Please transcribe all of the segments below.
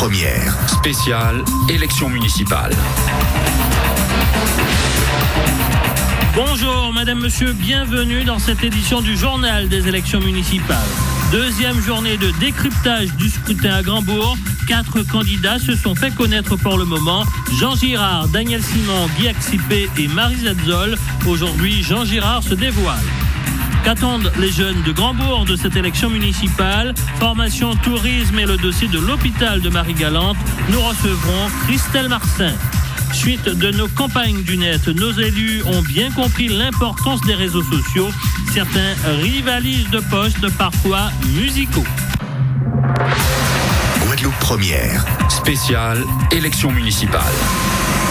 Première. Spéciale élection municipale. Bonjour madame, monsieur, bienvenue dans cette édition du journal des élections municipales. Deuxième journée de décryptage du scrutin à Grand-Bourg. 4 candidats se sont fait connaître pour le moment. Jean Girard, Daniel Simon, Guy Axipé et Marie Zetzol. Aujourd'hui, Jean Girard se dévoile. Qu'attendent les jeunes de Grand-Bourg de cette élection municipale? Formation, tourisme et le dossier de l'hôpital de Marie-Galante. Nous recevrons Christelle Marcin. Suite de nos campagnes du net, nos élus ont bien compris l'importance des réseaux sociaux. Certains rivalisent de postes parfois musicaux. Guadeloupe Première. Spéciale élection municipale.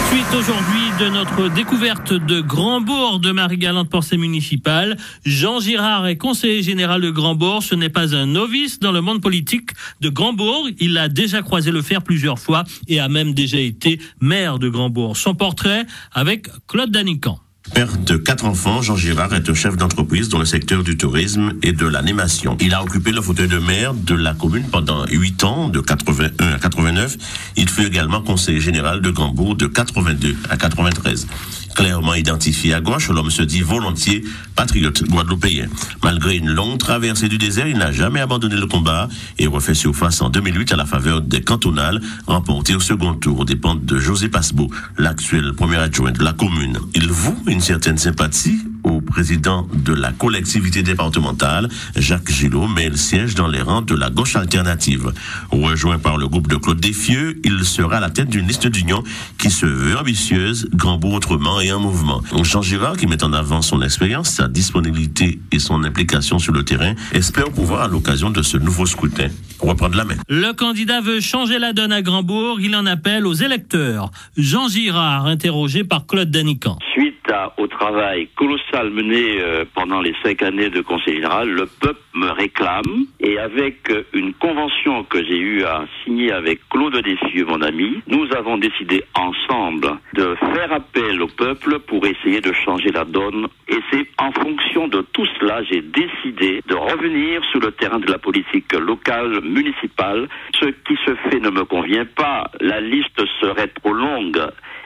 Suite aujourd'hui de notre découverte de Grand-Bourg de Marie-Galante pour ces municipales. Jean Girard est conseiller général de Grand-Bourg. Ce n'est pas un novice dans le monde politique de Grand-Bourg. Il a déjà croisé le fer plusieurs fois et a même déjà été maire de Grand-Bourg. Son portrait avec Claude Danican. Père de 4 enfants, Jean Girard est un chef d'entreprise dans le secteur du tourisme et de l'animation. Il a occupé le fauteuil de maire de la commune pendant 8 ans, de 81 à 89. Il fut également conseiller général de Grand-Bourg de 82 à 93. Clairement identifié à gauche, l'homme se dit volontiers patriote guadeloupéen. Malgré une longue traversée du désert, il n'a jamais abandonné le combat et refait surface en 2008 à la faveur des cantonales, remportées au second tour aux dépens de José Passebeau, l'actuel premier adjoint de la commune. Il voue une certaine sympathie au président de la collectivité départementale, Jacques Gillot, mais il siège dans les rangs de la gauche alternative. Rejoint par le groupe de Claude Desfieux, il sera à la tête d'une liste d'union qui se veut ambitieuse, Grand-Bourg autrement et en mouvement. Jean Girard, qui met en avant son expérience, sa disponibilité et son implication sur le terrain, espère pouvoir, à l'occasion de ce nouveau scrutin, reprendre la main. Le candidat veut changer la donne à Grand-Bourg. Il en appelle aux électeurs. Jean Girard, interrogé par Claude Danican. Suite au travail colossal mené pendant les 5 années de conseil général, le peuple me réclame, et avec une convention que j'ai eu à signer avec Claude Desfieux, mon ami, nous avons décidé ensemble de faire appel au peuple pour essayer de changer la donne, et c'est en fonction de tout cela j'ai décidé de revenir sur le terrain de la politique locale, municipale. Ce qui se fait ne me convient pas, la liste serait trop longue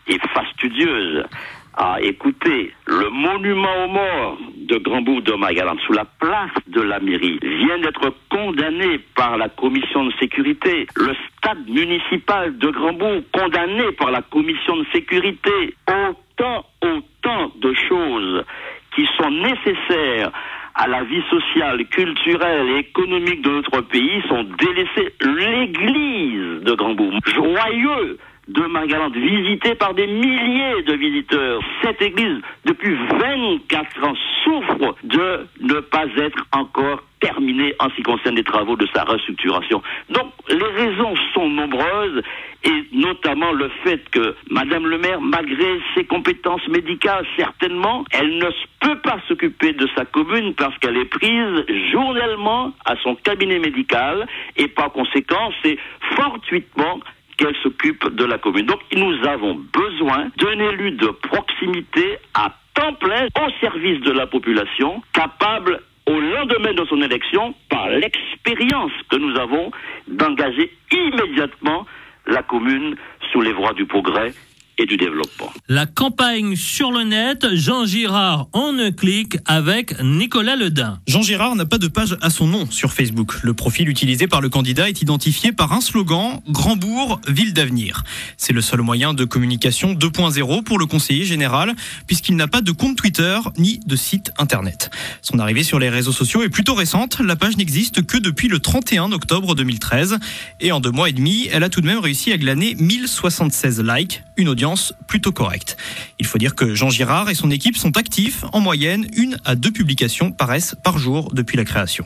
et fastidieuse. Écoutez, le monument aux morts de Grand-Bourg de Marie-Galante, sous la place de la mairie, vient d'être condamné par la commission de sécurité. Le stade municipal de Grand-Bourg, condamné par la commission de sécurité. Autant de choses qui sont nécessaires à la vie sociale, culturelle et économique de notre pays sont délaissées. L'église de Grand-Bourg, joyeux de Marie-Galante, visitée par des milliers de visiteurs. Cette église, depuis 24 ans, souffre de ne pas être encore terminée en ce qui concerne les travaux de sa restructuration. Donc, les raisons sont nombreuses, et notamment le fait que Madame le maire, malgré ses compétences médicales, certainement, elle ne peut pas s'occuper de sa commune parce qu'elle est prise journellement à son cabinet médical, et par conséquent, c'est fortuitement qu'elle s'occupe de la commune. Donc nous avons besoin d'un élu de proximité à temps plein au service de la population, capable au lendemain de son élection, par l'expérience que nous avons, d'engager immédiatement la commune sous les voies du progrès et du développement. La campagne sur le net, Jean Girard en un clic avec Nicolas Ledin. Jean Girard n'a pas de page à son nom sur Facebook. Le profil utilisé par le candidat est identifié par un slogan: Grand-Bourg, ville d'avenir. C'est le seul moyen de communication 2.0 pour le conseiller général, puisqu'il n'a pas de compte Twitter ni de site internet. Son arrivée sur les réseaux sociaux est plutôt récente. La page n'existe que depuis le 31 octobre 2013. Et en 2 mois et demi, elle a tout de même réussi à glaner 1076 likes, une audience plutôt correcte. Il faut dire que Jean Girard et son équipe sont actifs. En moyenne, 1 à 2 publications paraissent par jour depuis la création.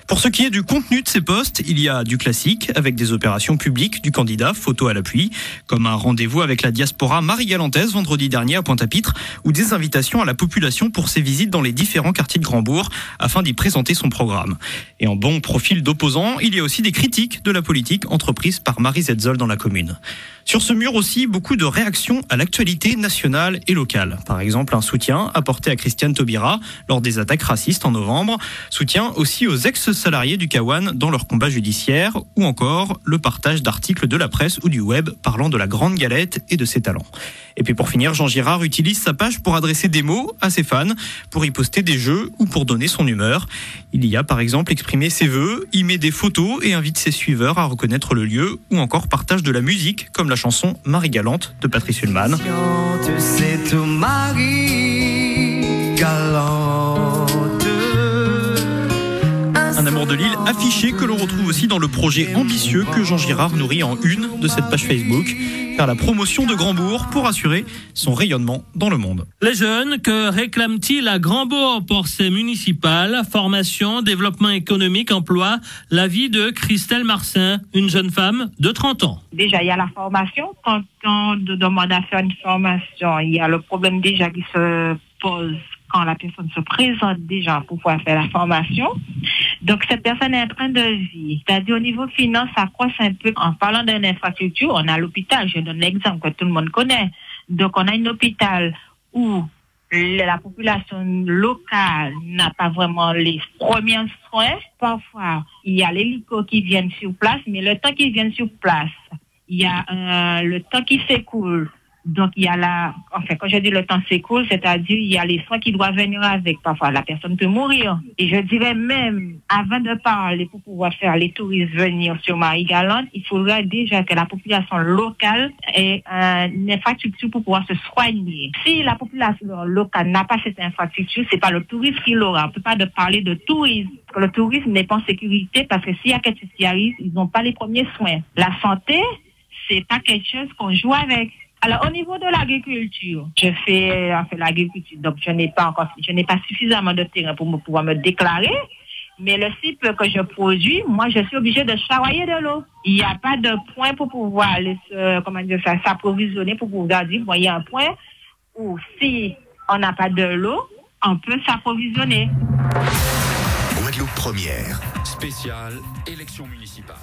Pour ce qui est du contenu de ces posts, il y a du classique, avec des opérations publiques du candidat, photo à l'appui, comme un rendez-vous avec la diaspora marie-galantaise vendredi dernier à Pointe-à-Pitre, ou des invitations à la population pour ses visites dans les différents quartiers de Grand-Bourg, afin d'y présenter son programme. Et en bon profil d'opposant, il y a aussi des critiques de la politique entreprise par Marie Zetzol dans la commune. Sur ce mur aussi, beaucoup de réactions réaction à l'actualité nationale et locale. Par exemple, un soutien apporté à Christiane Taubira lors des attaques racistes en novembre. Soutien aussi aux ex-salariés du Cawan dans leur combat judiciaire, ou encore le partage d'articles de la presse ou du web parlant de la Grande Galette et de ses talents. Et puis pour finir, Jean Girard utilise sa page pour adresser des mots à ses fans, pour y poster des jeux ou pour donner son humeur. Il y a par exemple exprimé ses vœux, y met des photos et invite ses suiveurs à reconnaître le lieu, ou encore partage de la musique, comme la chanson Marie Galante de Patrice Ullmann. C'est tout Marie Galante. Un amour de l'île affiché que l'on retrouve aussi dans le projet ambitieux que Jean Girard nourrit en une de cette page Facebook, faire la promotion de Grandbourg pour assurer son rayonnement dans le monde. Les jeunes, que réclament-ils à Grandbourg pour ses municipales? Formation, développement économique, emploi, la vie de Christelle Marcin, une jeune femme de 30 ans. Déjà, il y a la formation. Quand on demande à faire une formation, il y a le problème déjà qui se pose quand la personne se présente déjà pour pouvoir faire la formation. Donc, cette personne est en train de vivre. C'est-à-dire, au niveau finance, ça croise un peu. En parlant d'une infrastructure, on a l'hôpital. Je donne l'exemple que tout le monde connaît. Donc, on a un hôpital où la population locale n'a pas vraiment les premiers soins. Parfois, il y a l'hélico qui viennent sur place, mais le temps qu'ils viennent sur place, il y a le temps qui s'écoule. Donc, il y a quand je dis le temps s'écoule, c'est-à-dire il y a les soins qui doivent venir avec. Parfois, la personne peut mourir. Et je dirais même, avant de parler pour pouvoir faire les touristes venir sur Marie Galante, il faudrait déjà que la population locale ait une infrastructure pour pouvoir se soigner. Si la population locale n'a pas cette infrastructure, c'est pas le tourisme qui l'aura. On peut pas parler de tourisme. Le tourisme n'est pas en sécurité parce que s'il y a quelque chose qui arrive, ils n'ont pas les premiers soins. La santé, c'est pas quelque chose qu'on joue avec. Alors, au niveau de l'agriculture, je fais l'agriculture, donc je n'ai pas suffisamment de terrain pour pouvoir me déclarer. Mais le si peu que je produis, moi, je suis obligée de charrier de l'eau. Il n'y a pas de point pour pouvoir aller s'approvisionner, pour pouvoir dire, il y a un point où si on n'a pas de l'eau, on peut s'approvisionner. Guadeloupe Première. Spéciale élection municipale.